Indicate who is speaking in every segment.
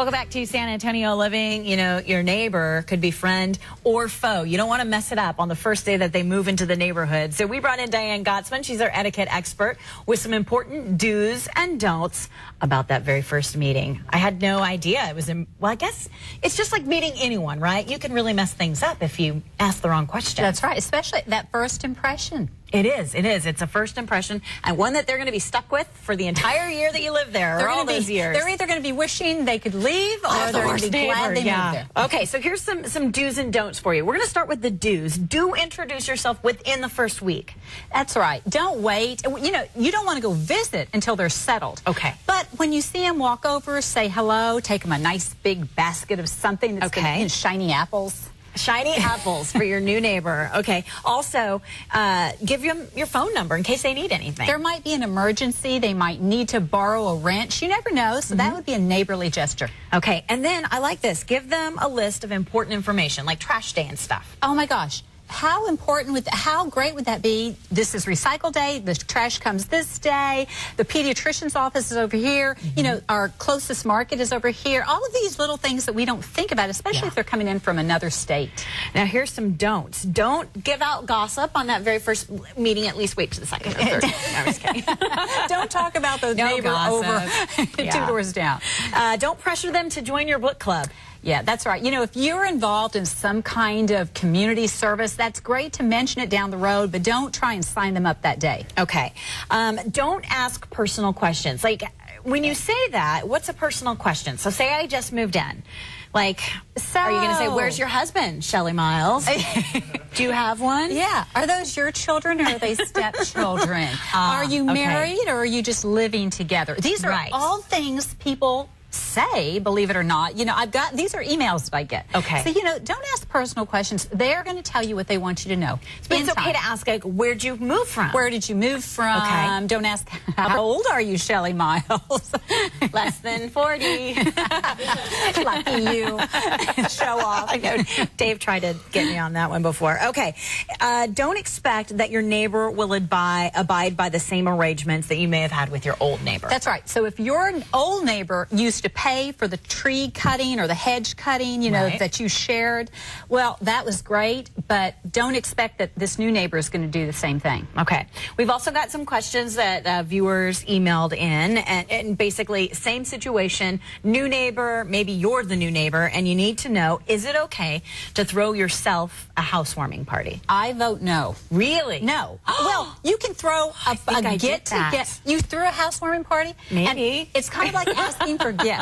Speaker 1: Welcome back to San Antonio Living. You know, your neighbor could be friend or foe. You don't want to mess it up on the first day that they move into the neighborhood. So we brought in Diane Gottsman. She's our etiquette expert with some important do's and don'ts about that very first meeting. I had no idea. It was, well, I guess it's just like meeting anyone, right? You can really mess things up if you ask the wrong question.
Speaker 2: That's right, especially that first impression.
Speaker 1: It is. It is. It's a first impression, and one that they're going to be stuck with for the entire year that you live there, or all those years.
Speaker 2: They're either going to be wishing they could leave, or they're going to be glad they moved there.
Speaker 1: Okay, so here's some do's and don'ts for you. We're going to start with the do's. Do introduce yourself within the first week.
Speaker 2: That's right. Don't wait. You know, you don't want to go visit until they're settled.
Speaker 1: Okay.
Speaker 2: But when you see them, walk over, say hello, take them a nice big basket of something that's going to, you know, shiny apples.
Speaker 1: Shiny apples for your new neighbor. Okay. Also, give them your phone number in case they need anything.
Speaker 2: There might be an emergency. They might need to borrow a wrench. You never know. So that would be a neighborly gesture.
Speaker 1: Okay. And then I like this. Give them a list of important information like trash day and stuff.
Speaker 2: Oh my gosh. How important how great would that be? This is recycle day. The trash comes this day. The pediatrician's office is over here. You know, our closest market is over here. All of these little things that we don't think about, especially if they're coming in from another state.
Speaker 1: Now, here's some don'ts. Don't give out gossip on that very first meeting. At least wait to the second or third. No, I'm just kidding.
Speaker 2: Don't talk about the neighbor over 2 doors down.
Speaker 1: Don't pressure them to join your book club.
Speaker 2: Yeah, that's right. You know, if you're involved in some kind of community service, that's great to mention it down the road, but don't try and sign them up that day.
Speaker 1: Okay. Don't ask personal questions. Like, when you say that, what's a personal question? So say I just moved in. Like, are you going to say, where's your husband, Shelley Miles? Do you have one?
Speaker 2: Yeah. Are those your children or are they stepchildren? Are you married or are you just living together? These are all things people say, believe it or not. You know, these are emails that I get.
Speaker 1: Okay.
Speaker 2: So, you know, don't ask personal questions. They're going to tell you what they want you to know.
Speaker 1: But it's okay to ask, like, where'd you move from?
Speaker 2: Where did you move from?
Speaker 1: Okay.
Speaker 2: Don't ask, how old are you, Shelley Miles?
Speaker 1: Less than 40.
Speaker 2: Lucky you. Show off.
Speaker 1: I know. Dave tried to get me on that one before. Okay. Don't expect that your neighbor will abide by the same arrangements that you may have had with your old neighbor.
Speaker 2: That's right. So if your old neighbor used to pay for the tree cutting or the hedge cutting, you know, that you shared, well, that was great, but don't expect that this new neighbor is going to do the same thing.
Speaker 1: Okay. We've also got some questions that viewers emailed in, and basically same situation, new neighbor, maybe you're the new neighbor, and you need to know, is it okay to throw yourself a housewarming party?
Speaker 2: I vote no.
Speaker 1: Really?
Speaker 2: No. Well, you can throw a get-together. You threw a housewarming party?
Speaker 1: Maybe.
Speaker 2: And it's kind of like asking for gifts.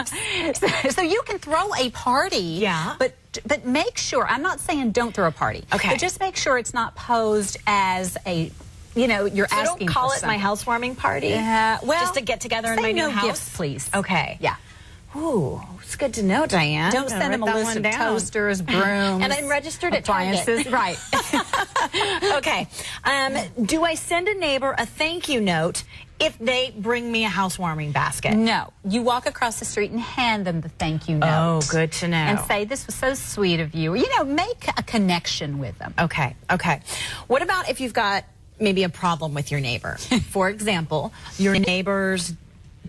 Speaker 2: So you can throw a party, but make sure, I'm not saying don't throw a party, but just make sure it's not posed as a, you know, you're asking
Speaker 1: don't call
Speaker 2: for
Speaker 1: it my housewarming party?
Speaker 2: Well,
Speaker 1: just to get together in my new house?
Speaker 2: Gifts, please.
Speaker 1: Okay.
Speaker 2: Yeah.
Speaker 1: Ooh, it's good to know, Diane.
Speaker 2: Don't send them a list of toasters, brooms,
Speaker 1: and I'm registered at
Speaker 2: appliances. Right.
Speaker 1: Okay. Do I send a neighbor a thank you note if they bring me a housewarming basket?
Speaker 2: No. You walk across the street and hand them the thank you note.
Speaker 1: Oh, good to know.
Speaker 2: And say, this was so sweet of you. You know, make a connection with them.
Speaker 1: Okay. Okay. What about if you've got maybe a problem with your neighbor? For example, your neighbor's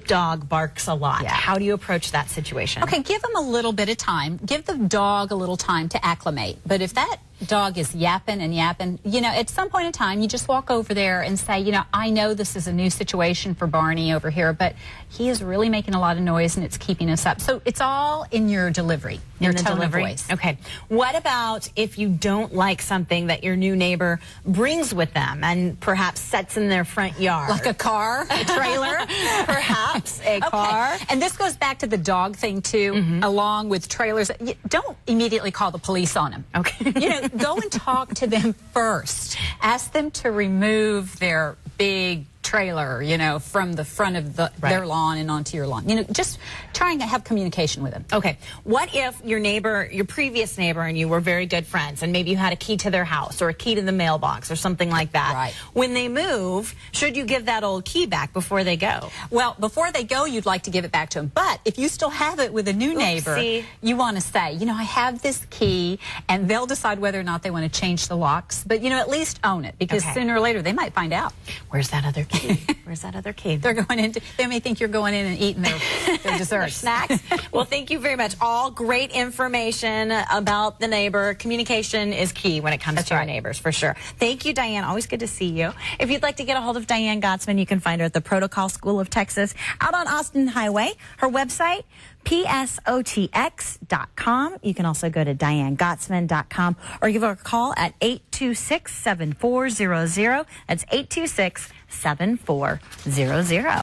Speaker 1: dog barks a lot. How do you approach that situation?
Speaker 2: Okay, give them a little bit of time. Give the dog a little time to acclimate. But if that dog is yapping and yapping, you know, at some point in time, you just walk over there and say, you know, I know this is a new situation for Barney over here, but he is really making a lot of noise and it's keeping us up. So it's all in your delivery, your tone of voice.
Speaker 1: Okay. What about if you don't like something that your new neighbor brings with them and perhaps sets in their front yard?
Speaker 2: Like a car, a trailer?
Speaker 1: Perhaps a car.
Speaker 2: And this goes back to the dog thing, too, along with trailers. Don't immediately call the police on them.
Speaker 1: Okay.
Speaker 2: You know, go and talk to them first. Ask them to remove their big trailer, you know, from the front of their lawn and onto your lawn. You know, just trying to have communication with them.
Speaker 1: Okay. What if your neighbor, your previous neighbor, and you were very good friends, and maybe you had a key to their house or a key to the mailbox or something like that?
Speaker 2: Right.
Speaker 1: When they move, should you give that old key back before they go?
Speaker 2: Well, before they go, you'd like to give it back to them. But if you still have it with a new neighbor, you want to say, you know, I have this key, and they'll decide whether or not they want to change the locks. But, you know, at least own it, because sooner or later they might find out.
Speaker 1: Where's that other key? key? Where's that other key?
Speaker 2: They may think you're going in and eating their desserts.
Speaker 1: Snacks. Well, thank you very much. All great information about the neighbor. Communication is key when it comes to our neighbors, for sure. Thank you, Diane. Always good to see you. If you'd like to get a hold of Diane Gottsman, you can find her at the Protocol School of Texas out on Austin Highway. Her website, psotx.com. You can also go to dianegottsman.com or give her a call at 826-7400. That's 826-7400.